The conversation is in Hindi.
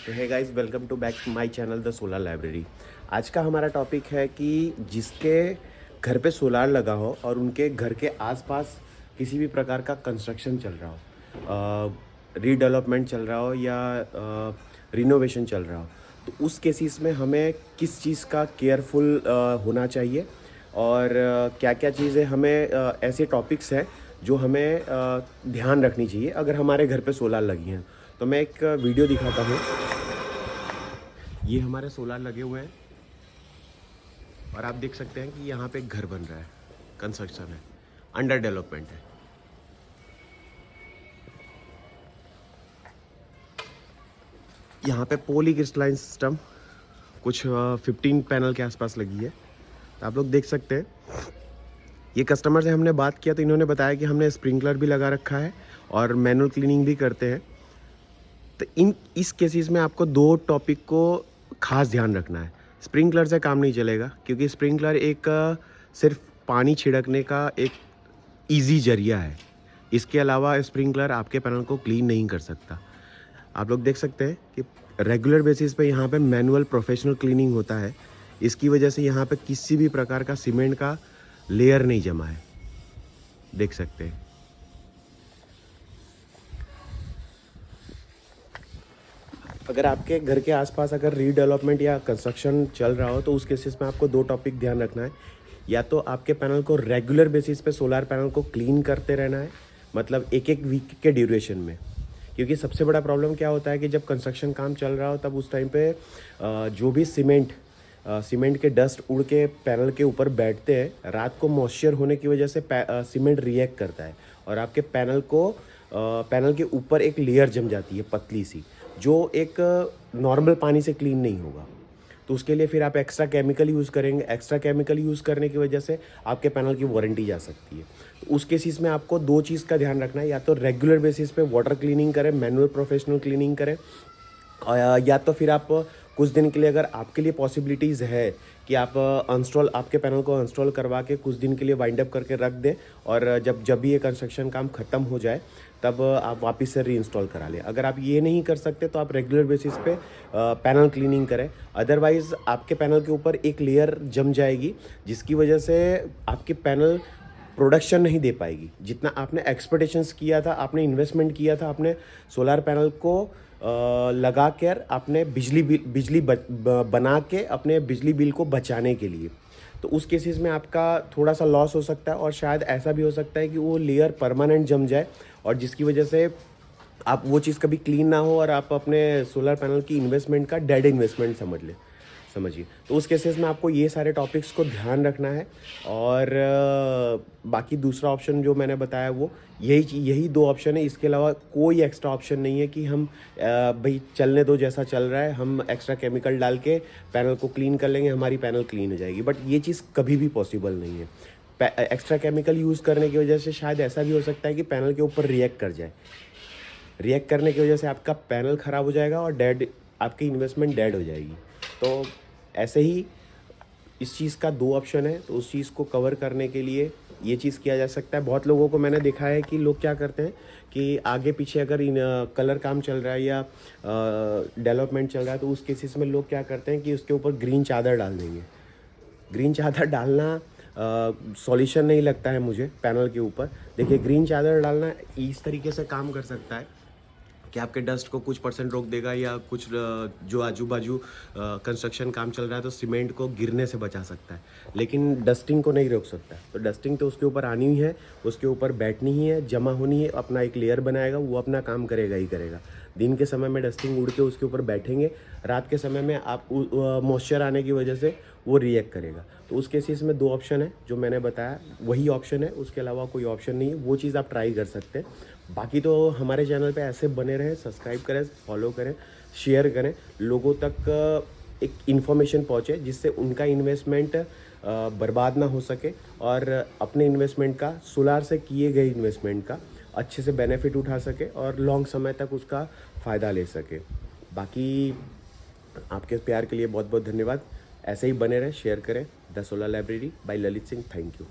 तो है guys, welcome to back my channel the solar library. आज का हमारा टॉपिक है कि जिसके घर पे सोलार लगा हो और उनके घर के आसपास किसी भी प्रकार का कंस्ट्रक्शन चल रहा हो, रीडेवलपमेंट चल रहा हो या रिनोवेशन चल रहा हो, तो उस केसेस में हमें किस चीज़ का केयरफुल होना चाहिए और क्या क्या चीज़ें हमें ऐसे टॉपिक्स हैं जो हमें ध्यान रखनी चाहिए अगर हमारे घर पे सोलार लगी हैं। तो मैं एक वीडियो दिखाता हूँ। ये हमारे सोलार लगे हुए हैं और आप देख सकते हैं कि यहाँ पे एक घर बन रहा है, कंस्ट्रक्शन है, अंडर डेवलपमेंट है। यहाँ पे पॉली क्रिस्टलाइन सिस्टम कुछ 15 पैनल के आसपास लगी है। तो आप लोग देख सकते हैं, ये कस्टमर से हमने बात किया तो इन्होंने बताया कि हमने स्प्रिंकलर भी लगा रखा है और मैनुअल क्लीनिंग भी करते हैं। तो इस केसेस में आपको दो टॉपिक को खास ध्यान रखना है। स्प्रिंकलर से काम नहीं चलेगा क्योंकि स्प्रिंकलर एक सिर्फ पानी छिड़कने का एक इजी जरिया है। इसके अलावा स्प्रिंकलर आपके पैनल को क्लीन नहीं कर सकता। आप लोग देख सकते हैं कि रेगुलर बेसिस पे यहाँ पे मैनुअल प्रोफेशनल क्लीनिंग होता है। इसकी वजह से यहाँ पे किसी भी प्रकार का सीमेंट का लेयर नहीं जमा है, देख सकते हैं। अगर आपके घर के आसपास अगर रीडेवलपमेंट या कंस्ट्रक्शन चल रहा हो तो उस केसेस में आपको दो टॉपिक ध्यान रखना है। या तो आपके पैनल को रेगुलर बेसिस पे सोलार पैनल को क्लीन करते रहना है, मतलब एक एक वीक के ड्यूरेशन में। क्योंकि सबसे बड़ा प्रॉब्लम क्या होता है कि जब कंस्ट्रक्शन काम चल रहा हो तब उस टाइम पे जो भी सीमेंट के डस्ट उड़ के पैनल के ऊपर बैठते हैं, रात को मॉइस्चर होने की वजह से सीमेंट रिएक्ट करता है और आपके पैनल के ऊपर एक लेयर जम जाती है पतली सी, जो एक नॉर्मल पानी से क्लीन नहीं होगा। तो उसके लिए फिर आप एक्स्ट्रा केमिकल यूज़ करेंगे। एक्स्ट्रा केमिकल यूज़ करने की वजह से आपके पैनल की वारंटी जा सकती है। तो उस केसेस में आपको दो चीज़ का ध्यान रखना है, या तो रेगुलर बेसिस पे वाटर क्लीनिंग करें, मैनुअल प्रोफेशनल क्लीनिंग करें, या तो फिर आप कुछ दिन के लिए अगर आपके लिए पॉसिबिलिटीज़ है कि आप आपके पैनल को इंस्टॉल करवा के कुछ दिन के लिए वाइंड अप करके रख दें और जब भी ये कंस्ट्रक्शन काम ख़त्म हो जाए तब आप वापस से रीइंस्टॉल करा लें। अगर आप ये नहीं कर सकते तो आप रेगुलर बेसिस पे पैनल क्लीनिंग करें। अदरवाइज़ आपके पैनल के ऊपर एक लेयर जम जाएगी जिसकी वजह से आपकी पैनल प्रोडक्शन नहीं दे पाएगी। जितना आपने एक्सपेक्टेशंस किया था, आपने इन्वेस्टमेंट किया था, आपने सोलार पैनल को लगा कर आपने बिजली बना के अपने बिजली बिल को बचाने के लिए, तो उस केसेस में आपका थोड़ा सा लॉस हो सकता है। और शायद ऐसा भी हो सकता है कि वो लेयर परमानेंट जम जाए और जिसकी वजह से आप वो चीज़ कभी क्लीन ना हो और आप अपने सोलर पैनल की इन्वेस्टमेंट का डेड इन्वेस्टमेंट समझिए। तो उस केसेस में आपको ये सारे टॉपिक्स को ध्यान रखना है। और बाकी दूसरा ऑप्शन जो मैंने बताया वो यही दो ऑप्शन है। इसके अलावा कोई एक्स्ट्रा ऑप्शन नहीं है कि हम भाई चलने दो, जैसा चल रहा है हम एक्स्ट्रा केमिकल डाल के पैनल को क्लीन कर लेंगे, हमारी पैनल क्लीन हो जाएगी। बट ये चीज़ कभी भी पॉसिबल नहीं है। एक्स्ट्रा केमिकल यूज़ करने की वजह से शायद ऐसा भी हो सकता है कि पैनल के ऊपर रिएक्ट कर जाए। रिएक्ट करने की वजह से आपका पैनल ख़राब हो जाएगा और आपकी इन्वेस्टमेंट डेड हो जाएगी। तो ऐसे ही इस चीज़ का दो ऑप्शन है, तो उस चीज़ को कवर करने के लिए ये चीज़ किया जा सकता है। बहुत लोगों को मैंने देखा है कि लोग क्या करते हैं कि आगे पीछे अगर कलर काम चल रहा है या डेवलपमेंट चल रहा है तो उस केसेस में लोग क्या करते हैं कि उसके ऊपर ग्रीन चादर डाल देंगे। ग्रीन चादर डालना सॉल्यूशन नहीं लगता है मुझे पैनल के ऊपर। देखिए, ग्रीन चादर डालना इस तरीके से काम कर सकता है कि आपके डस्ट को कुछ परसेंट रोक देगा, या कुछ जो आजू बाजू कंस्ट्रक्शन काम चल रहा है तो सीमेंट को गिरने से बचा सकता है, लेकिन डस्टिंग को नहीं रोक सकता। तो डस्टिंग तो उसके ऊपर आनी ही है, उसके ऊपर बैठनी ही है, जमा होनी है, अपना एक लेयर बनाएगा, वो अपना काम करेगा ही करेगा। दिन के समय में डस्टिंग उड़ के उसके ऊपर बैठेंगे, रात के समय में आप मॉइस्चर आने की वजह से वो रिएक्ट करेगा। तो उस केसेस में दो ऑप्शन है जो मैंने बताया, वही ऑप्शन है, उसके अलावा कोई ऑप्शन नहीं है। वो चीज़ आप ट्राई कर सकते हैं। बाकी तो हमारे चैनल पे ऐसे बने रहें, सब्सक्राइब करें, फॉलो करें, शेयर करें, लोगों तक एक इन्फॉर्मेशन पहुँचे जिससे उनका इन्वेस्टमेंट बर्बाद ना हो सके और अपने इन्वेस्टमेंट का, सोलार से किए गए इन्वेस्टमेंट का अच्छे से बेनिफिट उठा सके और लॉन्ग समय तक उसका फ़ायदा ले सके। बाकी आपके प्यार के लिए बहुत बहुत धन्यवाद। ऐसे ही बने रहें, शेयर करें। The solar library by Lalit Singh. Thank you.